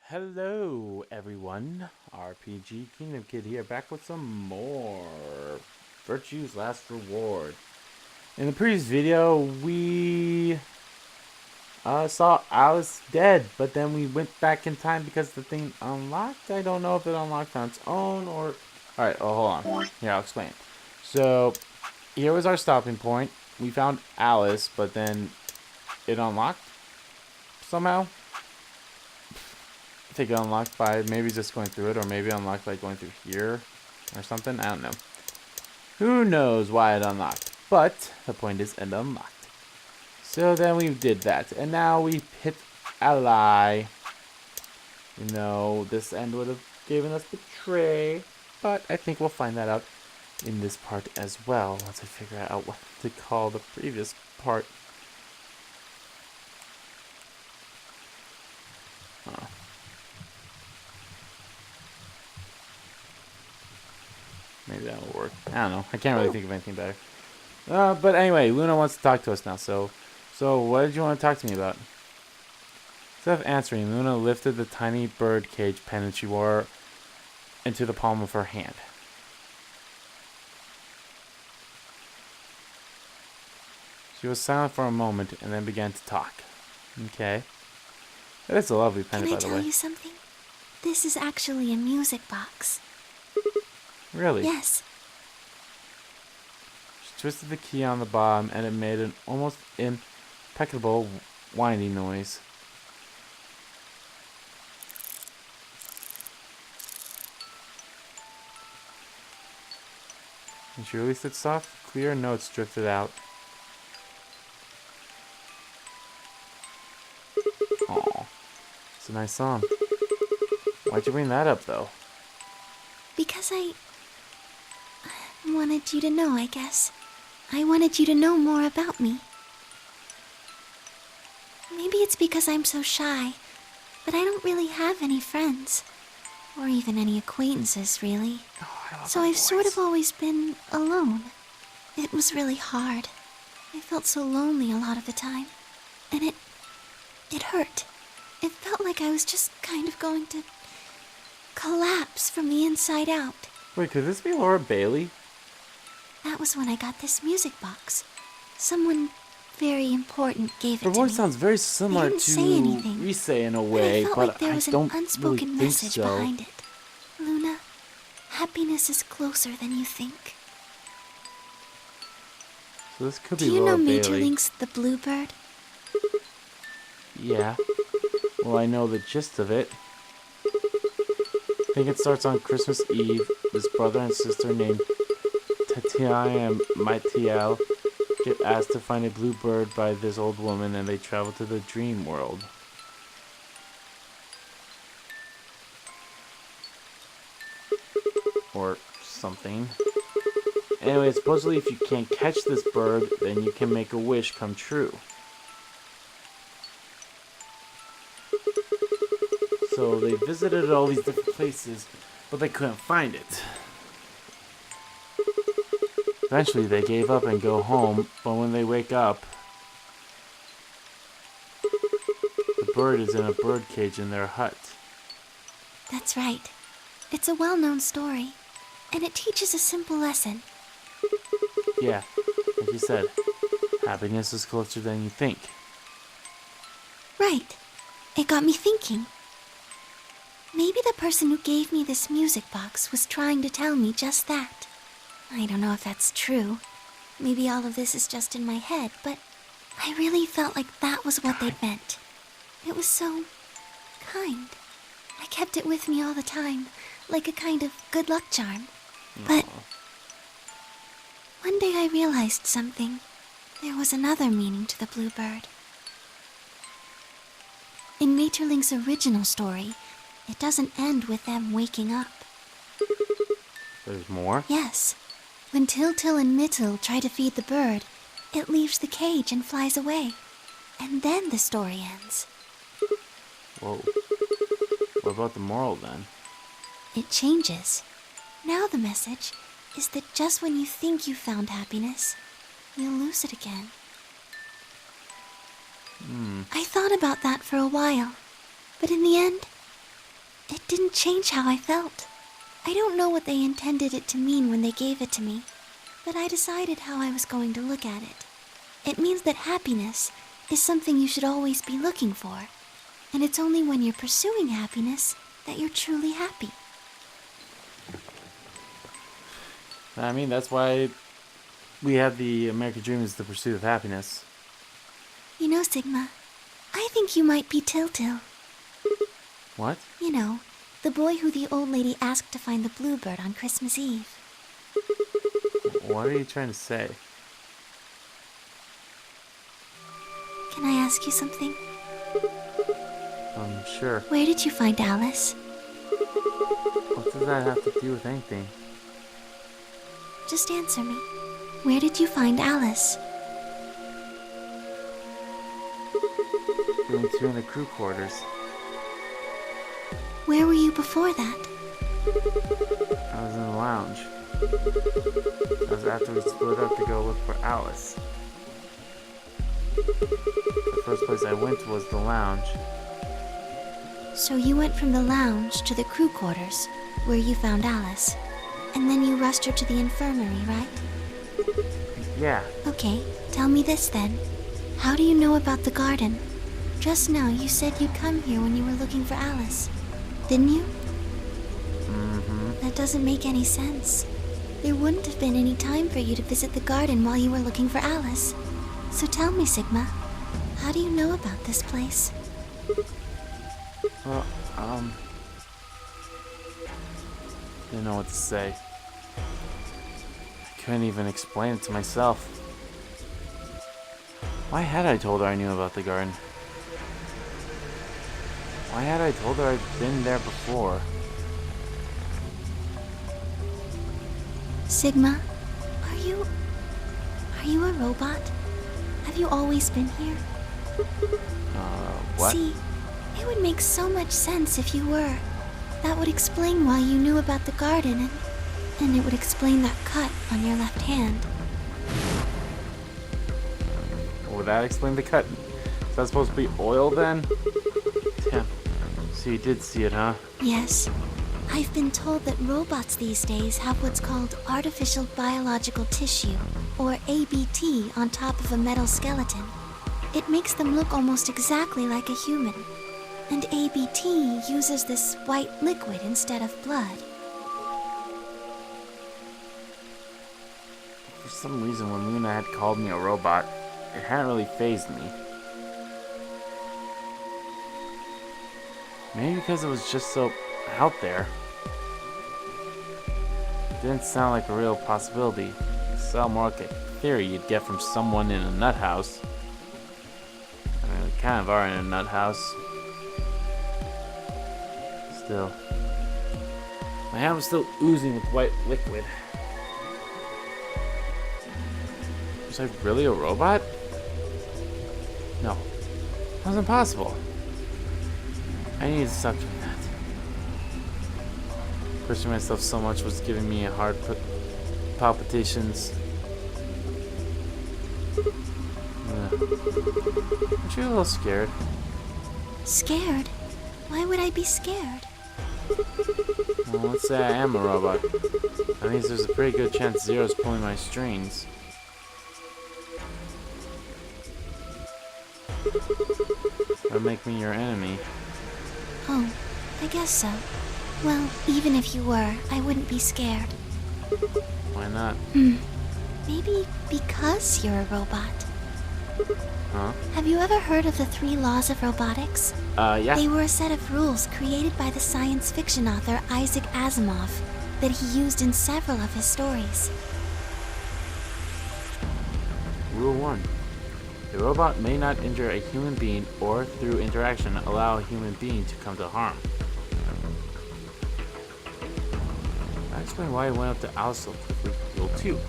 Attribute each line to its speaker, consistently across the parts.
Speaker 1: Hello, everyone. RPG Kingdom Kid here, back with some more Virtue's Last Reward. In the previous video, we saw Alice dead, but then we went back in time because the thing unlocked. I don't know if it unlocked on its own or. Alright, hold on. Here, I'll explain. So, here was our stopping point. We found Alice, but then it unlocked somehow. I think it unlocked by maybe just going through it, or maybe unlocked by going through here or something. I don't know. Who knows why it unlocked? But the point is, it unlocked. So then we did that, and now we hit ally. You know, this end would have given us betray, but I think we'll find that out in this part as well once I figure out what to call the previous part. Oh. Maybe that will work. I don't know. I can't really think of anything better. But anyway, Luna wants to talk to us now. So what did you want to talk to me about? Instead of answering, Luna lifted the tiny bird cage pendant she wore into the palm of her hand. She was silent for a moment and then began to talk. Okay. That is a lovely pendant, by the way.
Speaker 2: Can I tell you something? This is actually a music box.
Speaker 1: Really?
Speaker 2: Yes.
Speaker 1: She twisted the key on the bottom and it made an almost impeccable whining noise. When she released its soft, clear notes drifted out. Aw, it's a nice song. Why'd you bring that up, though?
Speaker 2: Because I wanted you to know, I guess. I wanted you to know more about me. Maybe it's because I'm so shy, but I don't really have any friends. Or even any acquaintances, really. So I've sort of always been alone. It was really hard. I felt so lonely a lot of the time. And it hurt. It felt like I was just kind of going to collapse from the inside out.
Speaker 1: Wait, could this be Laura Bailey?
Speaker 2: That was when I got this music box. Someone very important gave it to me.
Speaker 1: Her voice sounds very similar to
Speaker 2: say anything,
Speaker 1: Rise in a way,
Speaker 2: I felt
Speaker 1: but
Speaker 2: like there
Speaker 1: I
Speaker 2: was
Speaker 1: don't
Speaker 2: an unspoken
Speaker 1: really think
Speaker 2: message
Speaker 1: so.
Speaker 2: behind it. Luna, happiness is closer than you think.
Speaker 1: So this could be
Speaker 2: Do you
Speaker 1: Laura
Speaker 2: know
Speaker 1: Bailey.
Speaker 2: Majorlink's The Bluebird?
Speaker 1: Yeah. Well, I know the gist of it. I think it starts on Christmas Eve. This brother and sister named Tatiana and Maitiel get asked to find a bluebird by this old woman, and they travel to the dream world. Or something. Anyway, supposedly if you can't catch this bird, then you can make a wish come true. So they visited all these different places, but they couldn't find it. Eventually they gave up and go home, but when they wake up, the bird is in a bird cage in their hut.
Speaker 2: That's right. It's a well-known story, and it teaches a simple lesson.
Speaker 1: Yeah, like you said, happiness is closer than you think.
Speaker 2: Right. It got me thinking. Maybe the person who gave me this music box was trying to tell me just that. I don't know if that's true. Maybe all of this is just in my head, but I really felt like that was what they meant. It was so kind. I kept it with me all the time, like a kind of good luck charm. But one day I realized something. There was another meaning to the bluebird. In Maeterlinck's original story, it doesn't end with them waking up.
Speaker 1: There's more?
Speaker 2: Yes. When Tiltil and Mittel try to feed the bird, it leaves the cage and flies away. And then the story ends.
Speaker 1: Whoa. What about the moral then?
Speaker 2: It changes. Now the message is that just when you think you found happiness, you'll lose it again. I thought about that for a while, but in the end, it didn't change how I felt. I don't know what they intended it to mean when they gave it to me, but I decided how I was going to look at it. It means that happiness is something you should always be looking for, and it's only when you're pursuing happiness that you're truly happy.
Speaker 1: I mean, that's why we have the American dream is the pursuit of happiness.
Speaker 2: You know, Sigma, I think you might be Til-Til.
Speaker 1: What?
Speaker 2: You know, the boy who the old lady asked to find the bluebird on Christmas Eve.
Speaker 1: What are you trying to say?
Speaker 2: Can I ask you something?
Speaker 1: Sure.
Speaker 2: Where did you find Alice?
Speaker 1: What does that have to do with anything?
Speaker 2: Just answer me. Where did you find Alice?
Speaker 1: Doing two in the crew quarters.
Speaker 2: Where were you before that?
Speaker 1: I was in the lounge. That was after we split up to go look for Alice. The first place I went was the lounge.
Speaker 2: So you went from the lounge to the crew quarters, where you found Alice. And then you rushed her to the infirmary, right?
Speaker 1: Yeah.
Speaker 2: Okay, tell me this then. How do you know about the garden? Just now you said you'd come here when you were looking for Alice. Didn't you?
Speaker 1: Mm-hmm.
Speaker 2: That doesn't make any sense. There wouldn't have been any time for you to visit the garden while you were looking for Alice. So tell me, Sigma, how do you know about this place?
Speaker 1: Well, didn't know what to say. I couldn't even explain it to myself. Why had I told her I knew about the garden? Why had I told her I'd been there before?
Speaker 2: Sigma, are you a robot? Have you always been here?
Speaker 1: What?
Speaker 2: See, it would make so much sense if you were. That would explain why you knew about the garden, and it would explain that cut on your left hand.
Speaker 1: Would that explain the cut? Is that supposed to be oil then? Damn. So you did see it, huh?
Speaker 2: Yes. I've been told that robots these days have what's called artificial biological tissue, or ABT, on top of a metal skeleton. It makes them look almost exactly like a human. And ABT uses this white liquid instead of blood.
Speaker 1: For some reason, when Luna had called me a robot, it hadn't really fazed me. Maybe because it was just so out there. It didn't sound like a real possibility. It sounded more like a theory you'd get from someone in a nut house. I mean, we kind of are in a nut house. Still. My hand was still oozing with white liquid. Was I really a robot? No. That was impossible. I needed to stop doing that. Pushing myself so much was giving me a hard palpitations. Aren't you a little scared?
Speaker 2: Scared? Why would I be scared?
Speaker 1: Well, let's say I am a robot. That means there's a pretty good chance Zero's pulling my strings. That'll make me your enemy.
Speaker 2: Oh, I guess so. Well, even if you were, I wouldn't be scared.
Speaker 1: Why not?
Speaker 2: Maybe because you're a robot.
Speaker 1: Huh?
Speaker 2: Have you ever heard of the 3 laws of robotics?
Speaker 1: Yeah.
Speaker 2: They were a set of rules created by the science fiction author Isaac Asimov that he used in several of his stories.
Speaker 1: Rule 1. A robot may not injure a human being or, through interaction, allow a human being to come to harm. That explains why it went up to Alice so quickly. Rule 2.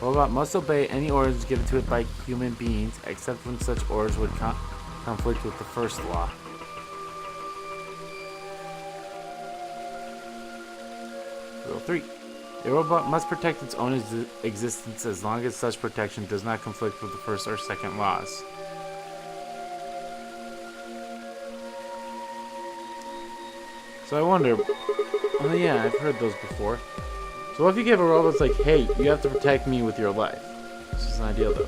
Speaker 1: A robot must obey any orders given to it by human beings, except when such orders would conflict with the first law. Rule 3. A robot must protect its own existence as long as such protection does not conflict with the first or second laws. So I wonder, oh yeah, I've heard those before. So what if you give a robot like, hey, you have to protect me with your life? This is an idea though.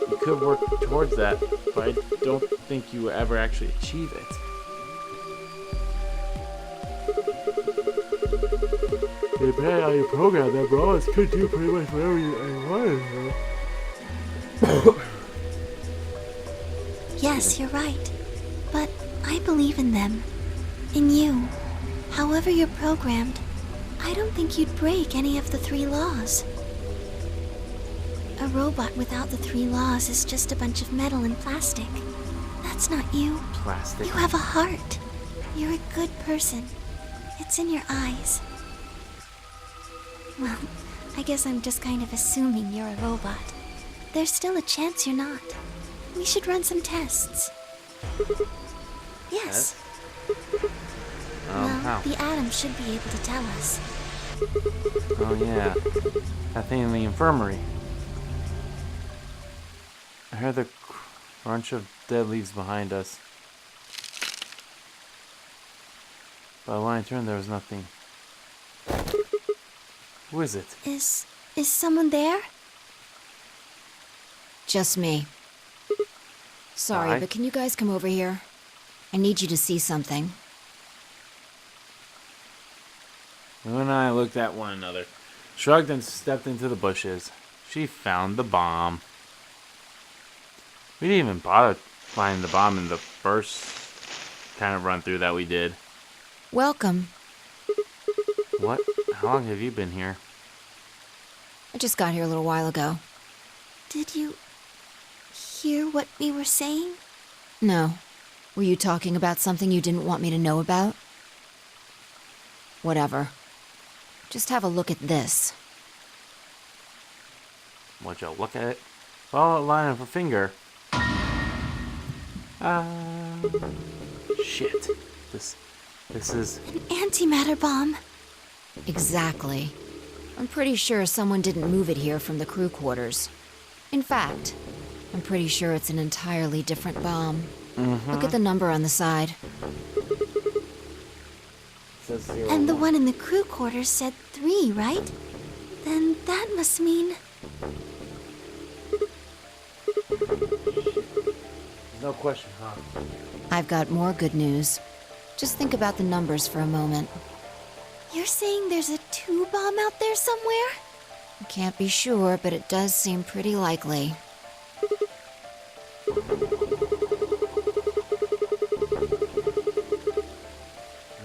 Speaker 1: You could work towards that, but I don't think you will ever actually achieve it. Depending on how you program them, robots could do pretty much whatever you want.
Speaker 2: Yes, you're right. But I believe in them. In you. However you're programmed, I don't think you'd break any of the 3 laws. A robot without the 3 laws is just a bunch of metal and plastic. That's not you.
Speaker 1: Plastic.
Speaker 2: You have a heart. You're a good person. It's in your eyes. Well, I guess I'm just kind of assuming you're a robot. There's still a chance you're not. We should run some tests. Yes. Well,
Speaker 1: how?
Speaker 2: the Atom should be able to tell us.
Speaker 1: Oh yeah, that thing in the infirmary. I heard the crunch of dead leaves behind us. But when I turned, there was nothing. Who is it?
Speaker 2: Is someone there?
Speaker 3: Just me. Sorry,
Speaker 1: Hi.
Speaker 3: but can you guys come over here? I need you to see something.
Speaker 1: Lou and I looked at one another, shrugged and stepped into the bushes. She found the bomb. We didn't even bother finding the bomb in the first kind of run through that we did.
Speaker 3: Welcome.
Speaker 1: What? How long have you been here?
Speaker 3: I just got here a little while ago.
Speaker 2: Did you hear what we were saying?
Speaker 3: No. Were you talking about something you didn't want me to know about? Whatever. Just have a look at this.
Speaker 1: Would you look at it? Follow the line of her finger. Shit. This is...
Speaker 2: An antimatter bomb.
Speaker 3: Exactly. I'm pretty sure someone didn't move it here from the crew quarters. In fact, I'm pretty sure it's an entirely different bomb. Look at the number on the side.
Speaker 1: Says 0.
Speaker 2: And the one in the crew quarters said 3, right? Then that must mean...
Speaker 1: No question, huh?
Speaker 3: I've got more good news. Just think about the numbers for a moment.
Speaker 2: You're saying there's a 2 bomb out there somewhere?
Speaker 3: I can't be sure, but it does seem pretty likely.
Speaker 1: I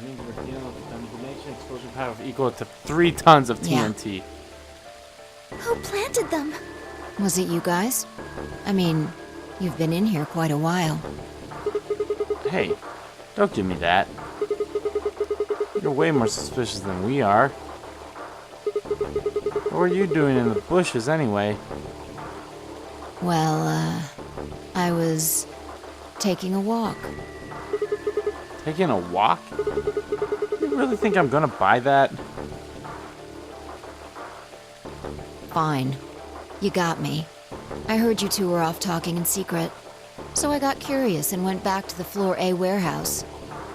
Speaker 1: mean, we're dealing with a combination explosion power equal to 3 tons of
Speaker 3: Yeah.
Speaker 1: TNT.
Speaker 2: Who planted them?
Speaker 3: Was it you guys? I mean, you've been in here quite a while.
Speaker 1: Hey, don't give me that. You're way more suspicious than we are. What were you doing in the bushes anyway?
Speaker 3: Well, I was taking a walk.
Speaker 1: Taking a walk? You really think I'm gonna buy that?
Speaker 3: Fine. You got me. I heard you two were off talking in secret. So I got curious and went back to the Floor A warehouse.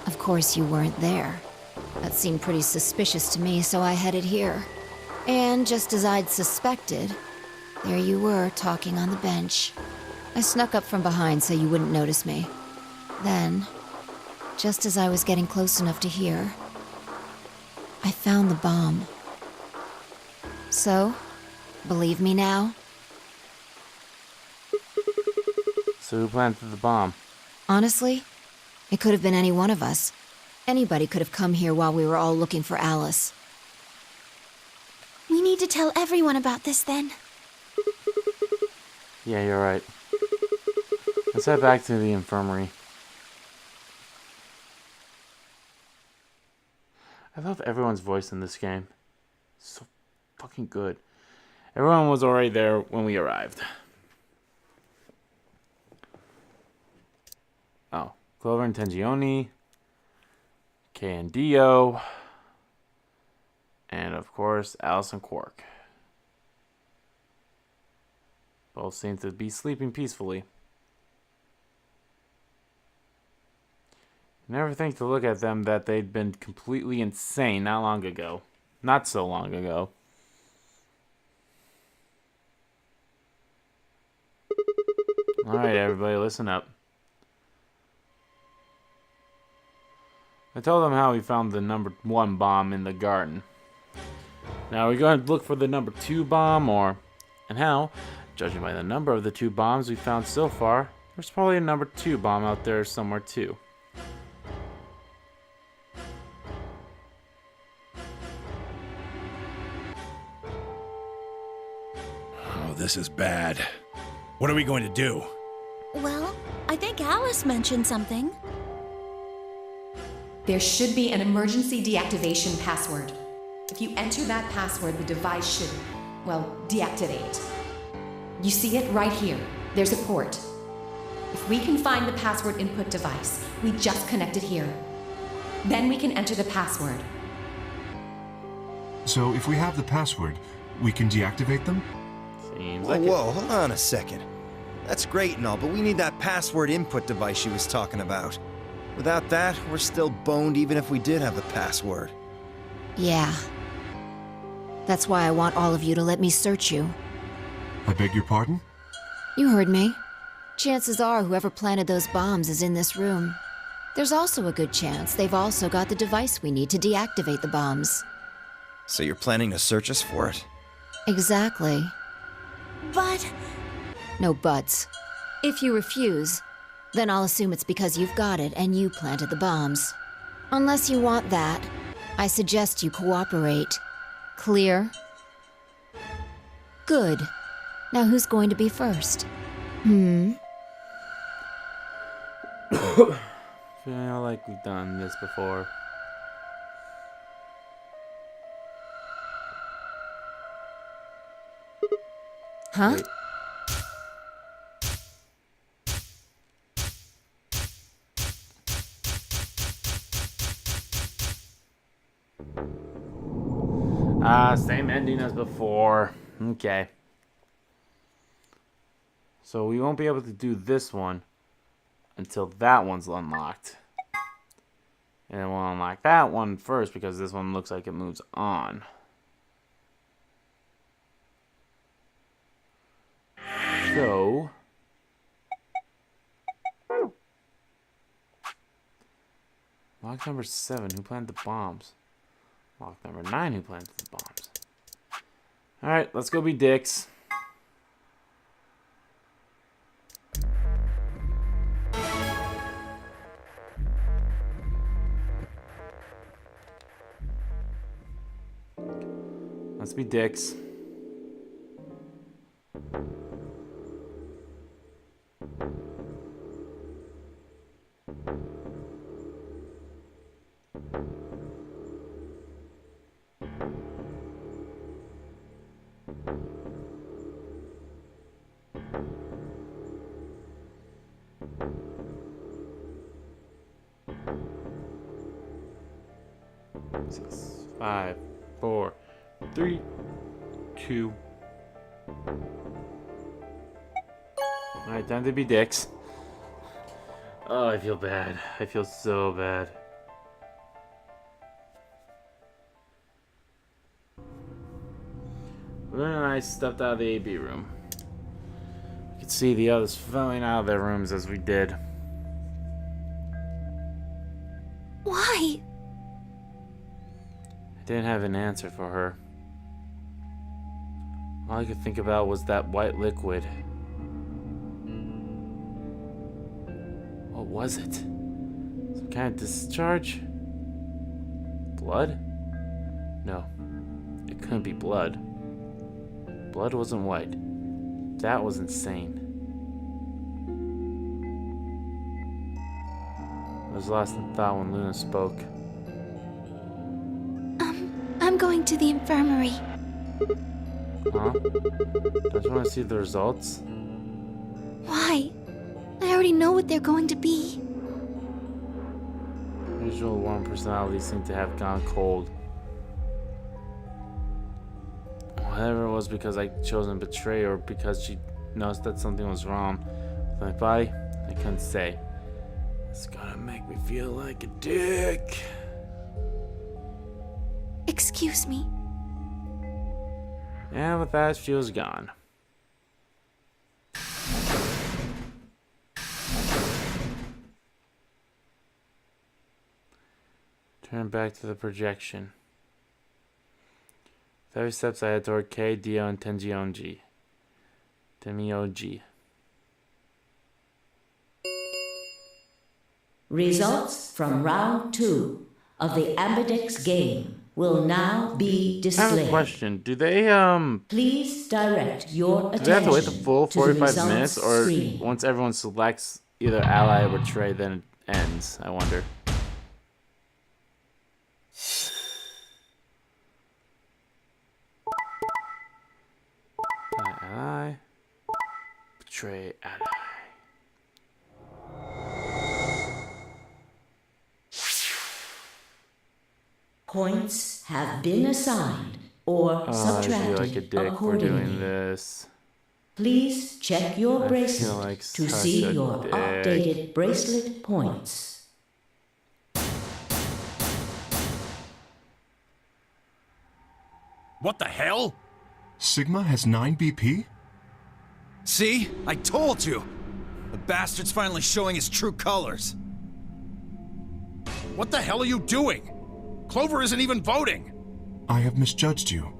Speaker 3: Of course, you weren't there. That seemed pretty suspicious to me, so I headed here. And just as I'd suspected, there you were, talking on the bench. I snuck up from behind so you wouldn't notice me. Then, just as I was getting close enough to hear, I found the bomb. So, believe me now?
Speaker 1: So who planted the bomb?
Speaker 3: Honestly, it could have been any one of us. Anybody could have come here while we were all looking for Alice.
Speaker 2: We need to tell everyone about this then.
Speaker 1: Yeah, you're right. Let's head back to the infirmary. I love everyone's voice in this game. So fucking good. Everyone was already there when we arrived. Oh, Clover and Tengioni, Kay and Dio, and of course Alice and Quark. Both seem to be sleeping peacefully. Never think to look at them that they'd been completely insane not long ago. Not so long ago. Alright, everybody, listen up. I told them how we found the number 1 bomb in the garden. Now, are we going to look for the number 2 bomb, or... And how, judging by the number of the 2 bombs we found so far, there's probably a number 2 bomb out there somewhere, too.
Speaker 4: Oh, this is bad. What are we going to do?
Speaker 5: Well, I think Alice mentioned something.
Speaker 6: There should be an emergency deactivation password. If you enter that password, the device should, well, deactivate. You see it right here. There's a port. If we can find the password input device, we just connect it here. Then we can enter the password.
Speaker 7: So if we have the password, we can deactivate them?
Speaker 1: Seems
Speaker 8: Whoa,
Speaker 1: like
Speaker 8: whoa, hold on a second. That's great and all, but we need that password input device she was talking about. Without that, we're still boned even if we did have the password.
Speaker 3: Yeah. That's why I want all of you to let me search you.
Speaker 7: I beg your pardon?
Speaker 3: You heard me. Chances are whoever planted those bombs is in this room. There's also a good chance they've also got the device we need to deactivate the bombs.
Speaker 8: So you're planning to search us for it?
Speaker 3: Exactly.
Speaker 5: But...
Speaker 3: No buts. If you refuse, then I'll assume it's because you've got it and you planted the bombs. Unless you want that, I suggest you cooperate. Clear? Good. Now who's going to be first?
Speaker 1: Feeling like we've done this before.
Speaker 3: Huh?
Speaker 1: Wait. Same ending as before. Okay. So we won't be able to do this one until that one's unlocked. And then we'll unlock that one first because this one looks like it moves on. So... Lock number 7, who planted the bombs? Lock number 9, who planted the bombs? Alright, let's go be dicks. Let's be dicks. Six, 5, 4, 3, 2. Alright, time to be dicks. Oh, I feel bad. I feel so bad. Luna and I stepped out of the AB room. You could see the others filling out of their rooms as we did.
Speaker 5: why?
Speaker 1: I didn't have an answer for her. All I could think about was that white liquid. What was it? Some kind of discharge? Blood? No, it couldn't be blood. Blood wasn't white. That was insane. I was lost in thought when Luna spoke.
Speaker 2: I'm going to the infirmary.
Speaker 1: Huh? Don't you want to see the results?
Speaker 2: Why? I already know what they're going to be.
Speaker 1: Usual warm personalities seem to have gone cold. Whatever it was, because I chose to betray her, or because she noticed that something was wrong with my body, I couldn't say. It's gonna make me feel like a dick.
Speaker 2: Excuse me.
Speaker 1: And with that, she was gone. Turn back to the projection. With every steps I head toward K, Dio, and Tenjionji. Temioji.
Speaker 9: Results from round 2 of the Ambidex game will now be
Speaker 1: I
Speaker 9: displayed.
Speaker 1: have a question. Do they
Speaker 9: Please direct your attention
Speaker 1: do they have to wait the full
Speaker 9: to the
Speaker 1: 45
Speaker 9: results
Speaker 1: minutes, or
Speaker 9: screen.
Speaker 1: once everyone selects either ally or betray, then it ends? I wonder. Ally. Betray ally.
Speaker 9: Points have been assigned or
Speaker 1: I
Speaker 9: subtracted
Speaker 1: feel like a dick for
Speaker 9: accordingly.
Speaker 1: doing this.
Speaker 9: Please check your
Speaker 1: I
Speaker 9: bracelet
Speaker 1: feel like
Speaker 9: to
Speaker 1: such
Speaker 9: see
Speaker 1: a
Speaker 9: your
Speaker 1: dick.
Speaker 9: updated bracelet points.
Speaker 4: What the hell?
Speaker 7: Sigma has 9 BP?
Speaker 8: See? I told you! The bastard's finally showing his true colors.
Speaker 4: What the hell are you doing? Clover isn't even voting.
Speaker 7: I have misjudged you.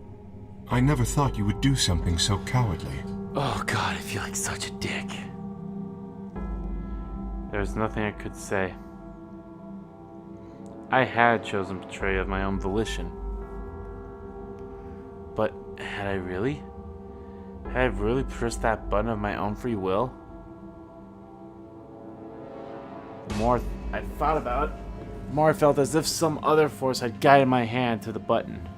Speaker 7: I never thought you would do something so cowardly.
Speaker 1: Oh god, I feel like such a dick. There's nothing I could say. I had chosen betray of my own volition. But had I really? Had I really pressed that button of my own free will? The more I thought about it, the more I felt as if some other force had guided my hand to the button.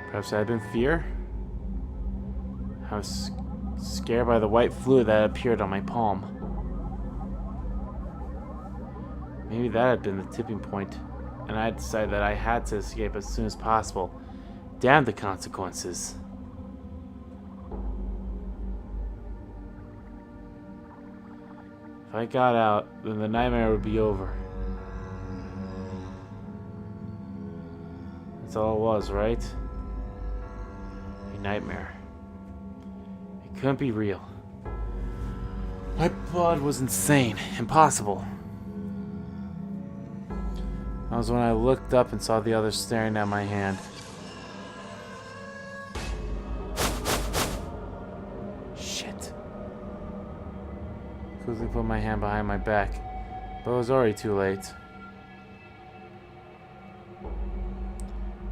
Speaker 1: Perhaps it had been fear? I was scared by the white fluid that appeared on my palm. Maybe that had been the tipping point, and I decided that I had to escape as soon as possible. Damn the consequences. If I got out, then the nightmare would be over. That's all it was, right? A nightmare. It couldn't be real. My blood was insane, impossible. That was when I looked up and saw the others staring at my hand. Shit. Quickly put my hand behind my back, but it was already too late.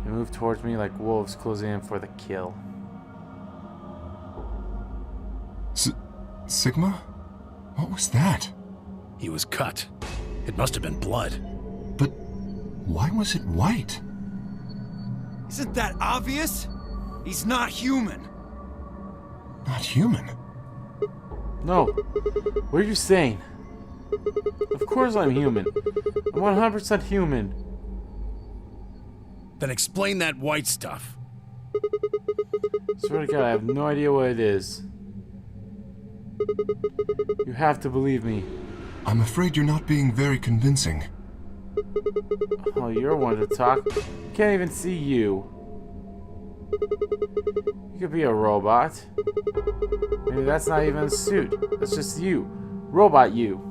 Speaker 1: They moved towards me like wolves closing in for the kill.
Speaker 7: Sigma? What was that?
Speaker 4: He was cut. It must have been blood.
Speaker 7: But why was it white?
Speaker 8: Isn't that obvious? He's not human.
Speaker 7: Not human.
Speaker 1: No. What are you saying? Of course I'm human. I'm 100% human.
Speaker 4: Then explain that white stuff.
Speaker 1: Swear to God, I have no idea what it is. You have to believe me.
Speaker 7: I'm afraid you're not being very convincing.
Speaker 1: Oh, you're one to talk. Can't even see you. You could be a robot. Maybe that's not even a suit. That's just you. Robot you.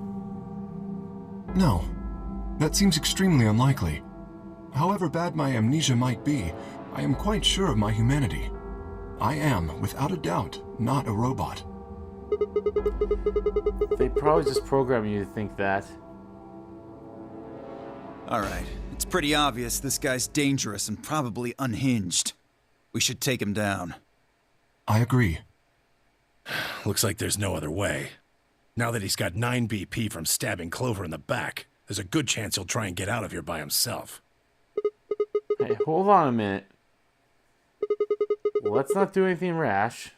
Speaker 7: No. That seems extremely unlikely. However bad my amnesia might be, I am quite sure of my humanity. I am, without a doubt, not a robot.
Speaker 1: They probably just program you to think that.
Speaker 8: Alright, it's pretty obvious this guy's dangerous and probably unhinged. We should take him down.
Speaker 7: I agree.
Speaker 4: Looks like there's no other way. Now that he's got 9 BP from stabbing Clover in the back, there's a good chance he'll try and get out of here by himself.
Speaker 1: Hey, hold on a minute. Let's not do anything rash.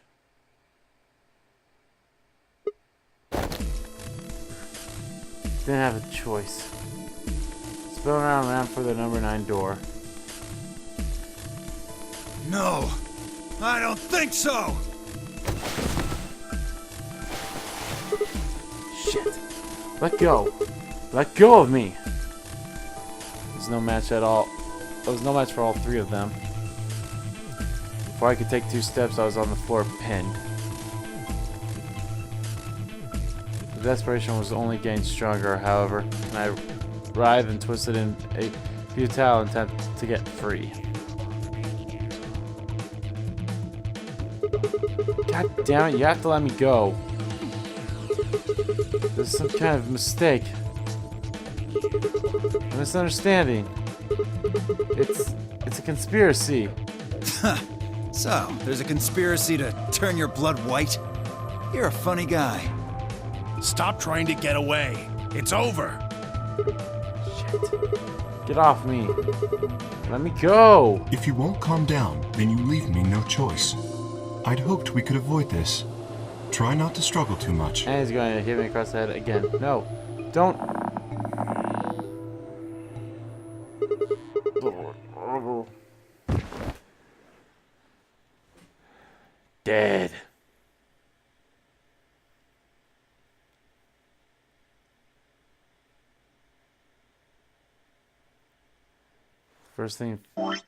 Speaker 1: Didn't have a choice. Spin around for the number 9 door.
Speaker 8: No, I don't think so!
Speaker 1: Shit. Let go. Let go of me. There's no match at all. There was no match for all three of them. Before I could take 2 steps, I was on the floor pinned. The desperation was only getting stronger, however, and I writhed and twisted in a futile attempt to get free. God damn it, you have to let me go. There's some kind of mistake. A misunderstanding. It's a conspiracy.
Speaker 8: So, there's a conspiracy to turn your blood white? You're a funny guy.
Speaker 4: Stop trying to get away. It's over.
Speaker 1: Shit. Get off me. Let me go.
Speaker 7: If you won't calm down, then you leave me no choice. I'd hoped we could avoid this. Try not to struggle too much.
Speaker 1: And he's going to hit me across the head again. No. Don't. Dead. First thing I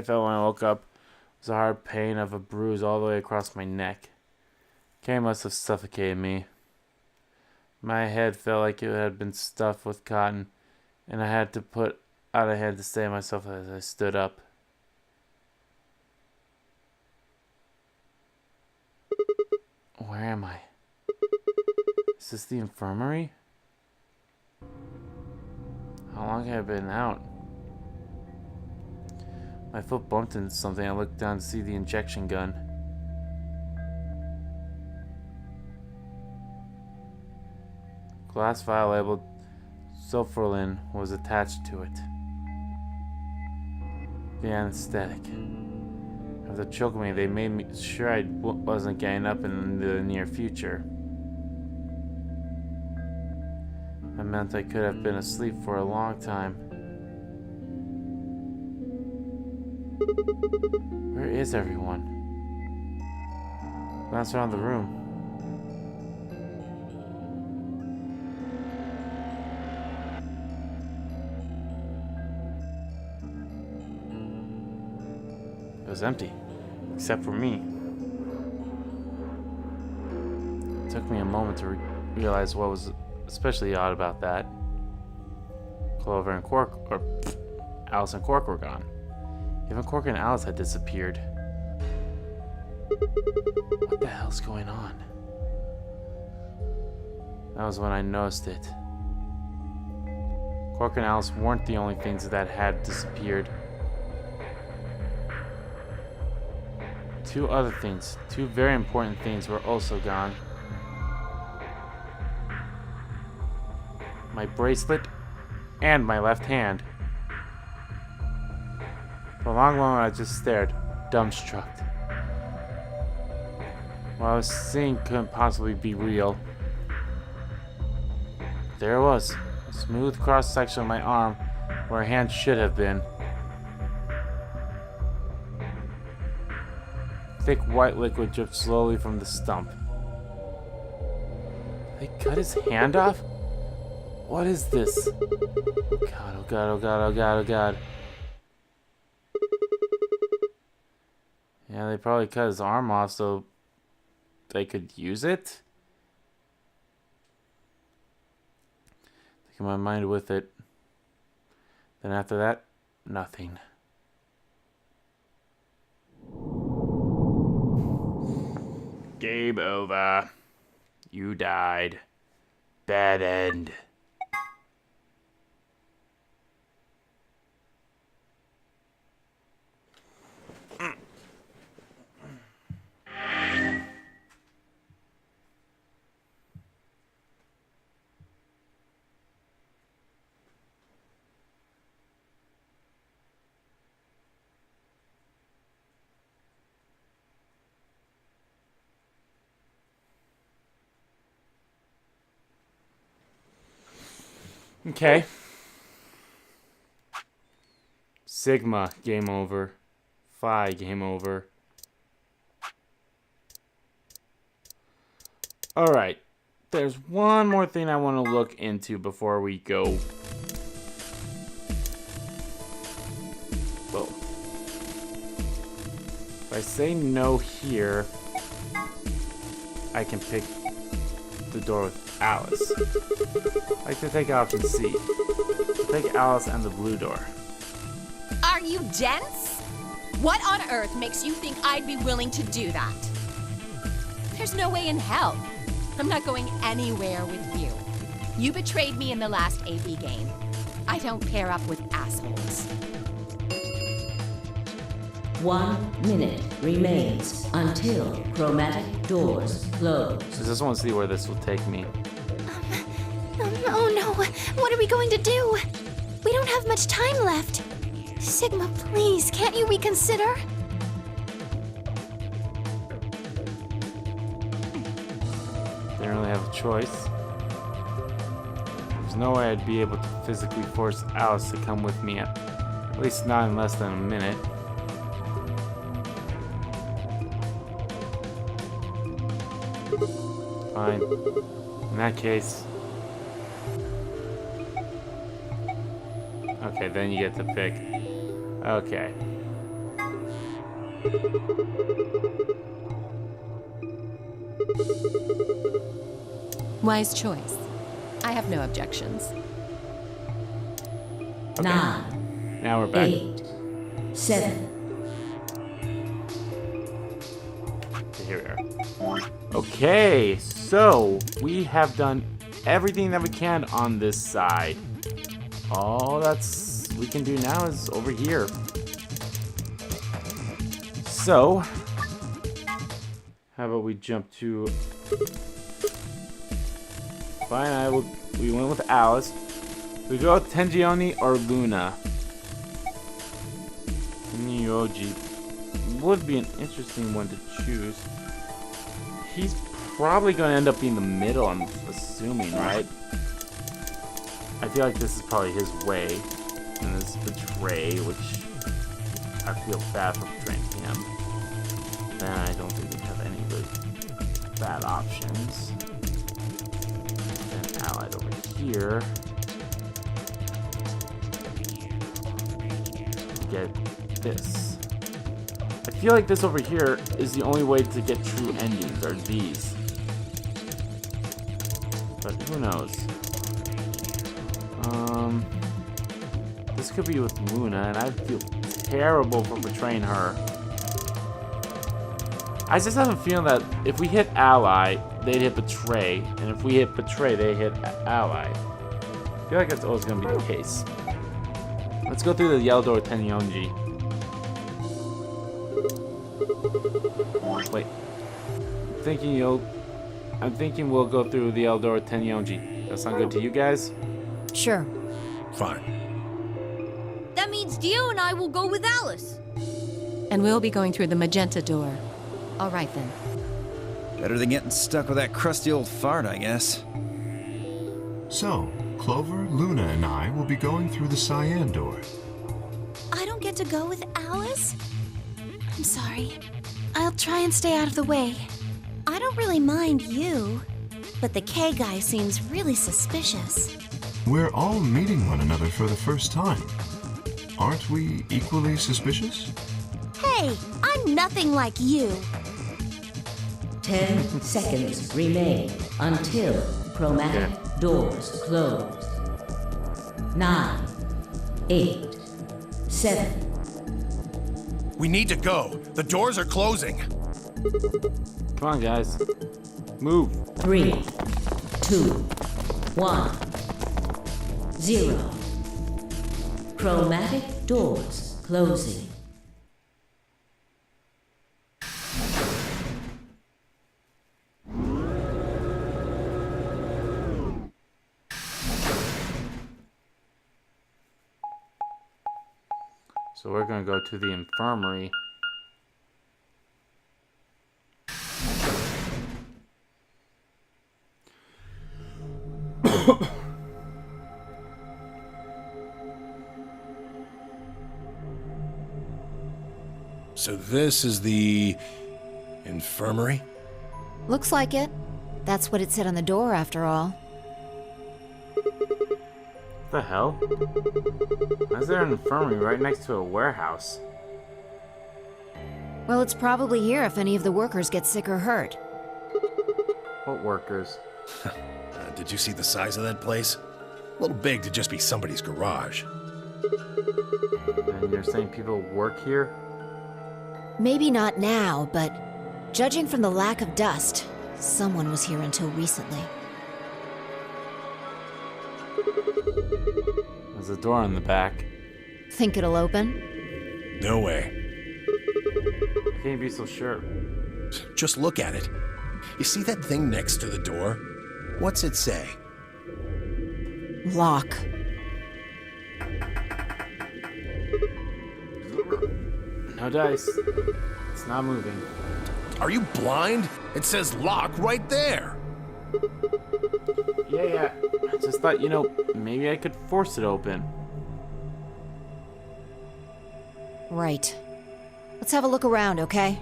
Speaker 1: felt when I woke up was a hard pain of a bruise all the way across my neck. K must have suffocated me. My head felt like it had been stuffed with cotton, and I had to put out a hand to steady myself as I stood up. Where am I? Is this the infirmary? How long have I been out? My foot bumped into something. I looked down to see the injection gun. Glass vial labeled sulforlin was attached to it. The anesthetic. After choking me, they made me sure I wasn't getting up in the near future. That meant I could have been asleep for a long time. Where is everyone? Glance around the room. It was empty, except for me. It took me a moment to realize what was especially odd about that. Clover and Alice and Quark were gone. Even Quark and Alice had disappeared. What the hell's going on? That was when I noticed it. Quark and Alice weren't the only things that had disappeared. 2 other things, 2 very important things, were also gone. My bracelet and my left hand. For a long moment I just stared, dumbstruck. What I was seeing couldn't possibly be real. There it was, a smooth cross-section of my arm where a hand should have been. Thick white liquid dripped slowly from the stump. They cut his hand off? What is this? Oh god, oh god, oh god, oh god, oh god. Yeah, they probably cut his arm off so they could use it? Taking my mind with it. Then after that, nothing. Game over. You died. Bad end. Okay. Sigma, game over. Phi, game over. Alright. there's one more thing I want to look into before we go. Whoa. If I say no here, I can pick the door with Alice. I like to take option C. Take Alice and the blue door.
Speaker 6: Are you dense? What on earth makes you think I'd be willing to do that? There's no way in hell. I'm not going anywhere with you. You betrayed me in the last AP game. I don't pair up with assholes.
Speaker 9: 1 minute remains until chromatic doors close.
Speaker 1: I just want to see where this will take me.
Speaker 2: Oh no, what are we going to do? We don't have much time left. Sigma, please, can't you reconsider?
Speaker 1: Didn't really have a choice. There's no way I'd be able to physically force Alice to come with me, at least not in less than a minute. Fine. In that case... Okay, then you get to pick. Okay.
Speaker 6: Wise choice. I have no objections.
Speaker 1: Okay.
Speaker 9: 9,
Speaker 1: Now we're back.
Speaker 9: 8, 7.
Speaker 1: Okay, here we are. Okay, so we have done everything that we can on this side. All that's we can do now is over here. So, how about we jump to... Fine, we went with Alice. We go with Tenjioni or Luna. Nyoji would be an interesting one to choose. He's probably going to end up being the middle, I'm assuming, right? I feel like this is probably his way. And this betray, which I feel bad for betraying him. Then I don't think we have any really bad options. Then allied over here. Get this. I feel like this over here is the only way to get true endings, are these. But who knows? This could be with Luna, and I feel terrible for betraying her. I just have a feeling that if we hit ally, they'd hit betray, and if we hit betray, they hit ally. I feel like that's always going to be the case. Let's go through the yellow door Tenyonji. Wait. I'm thinking we'll go through the yellow door Tenyonji. That sound good to you guys?
Speaker 3: Sure.
Speaker 4: Fine.
Speaker 5: That means Dio and I will go with Alice.
Speaker 6: And we'll be going through the magenta door. All right then.
Speaker 8: Better than getting stuck with that crusty old fart, I guess.
Speaker 7: So, Clover, Luna, and I will be going through the cyan door.
Speaker 2: I don't get to go with Alice? I'm sorry. I'll try and stay out of the way.
Speaker 5: I don't really mind you, but the K guy seems really suspicious.
Speaker 7: We're all meeting one another for the first time. Aren't we equally suspicious?
Speaker 5: Hey, I'm nothing like you.
Speaker 9: 10 seconds remain until chromatic doors close. 9, 8, 7.
Speaker 4: We need to go. The doors are closing.
Speaker 1: Come on, guys. Move.
Speaker 9: 3, 2, 1, 0. Chromatic doors closing.
Speaker 1: So we're gonna go to the infirmary.
Speaker 4: So this is the infirmary?
Speaker 3: Looks like it. That's what it said on the door, after all.
Speaker 1: What the hell? Why is there an infirmary right next to a warehouse?
Speaker 3: Well, it's probably here if any of the workers get sick or hurt.
Speaker 1: What workers?
Speaker 4: Did you see the size of that place? A little big to just be somebody's garage.
Speaker 1: And you're saying people work here?
Speaker 3: Maybe not now, but judging from the lack of dust, someone was here until recently.
Speaker 1: There's a door on the back.
Speaker 3: Think it'll open?
Speaker 4: No way.
Speaker 1: How can you be so sure?
Speaker 4: Just look at it. You see that thing next to the door? What's it say?
Speaker 3: Lock.
Speaker 1: No dice. It's not moving.
Speaker 4: Are you blind? It says lock right there.
Speaker 1: Yeah. I just thought, maybe I could force it open.
Speaker 3: Right. Let's have a look around, okay?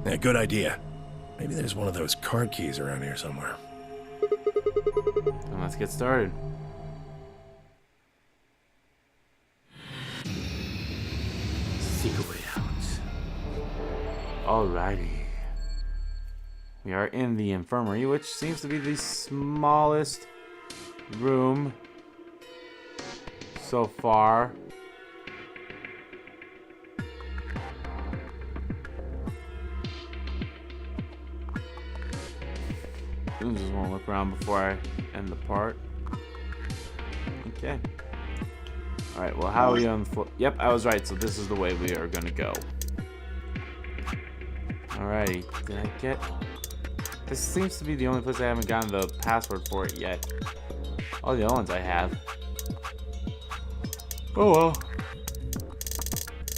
Speaker 4: Yeah, good idea. Maybe there's one of those card keys around here somewhere.
Speaker 1: Then let's get started. Secret way out. Alrighty. We are in the infirmary, which seems to be the smallest room so far. I just want to look around before I end the part. Okay. Alright, well, how are we on the floor? Yep, I was right, so this is the way we are going to go. Alrighty, did I get... This seems to be the only place I haven't gotten the password for it yet. All the other ones I have. Oh well.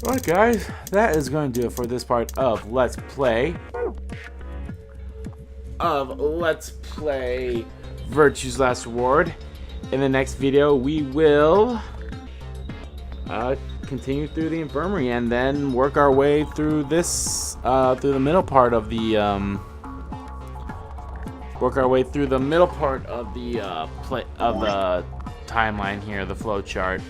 Speaker 1: Alright guys, that is going to do it for this part of Let's Play. Virtue's Last Reward. In the next video, we will continue through the infirmary and then work our way through this, through the middle part of the, timeline here, the flow chart.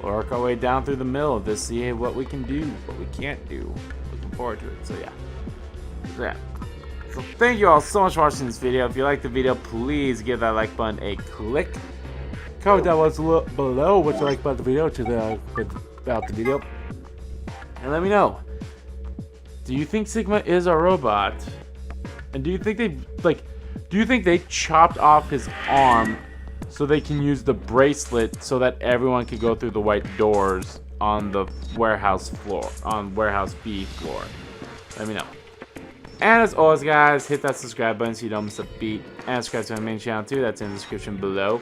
Speaker 1: We'll work our way down through the middle of this, see what we can do, what we can't do. Looking forward to it. So yeah. So thank you all so much for watching this video. If you liked the video, please give that like button a click. Comment down below what you like about the video and let me know. Do you think Sigma is a robot? And do you think they chopped off his arm so they can use the bracelet so that everyone could go through the white doors on the warehouse floor, on warehouse B floor? Let me know. And as always, guys, hit that subscribe button so you don't miss a beat. And subscribe to my main channel too. That's in the description below.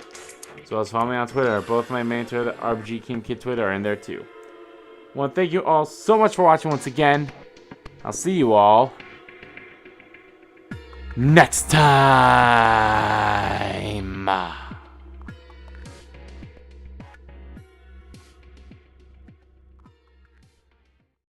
Speaker 1: As well as follow me on Twitter. Both my main Twitter, the RPG King Kid Twitter, are in there too. I want to thank you all so much for watching once again. I'll see you all next time.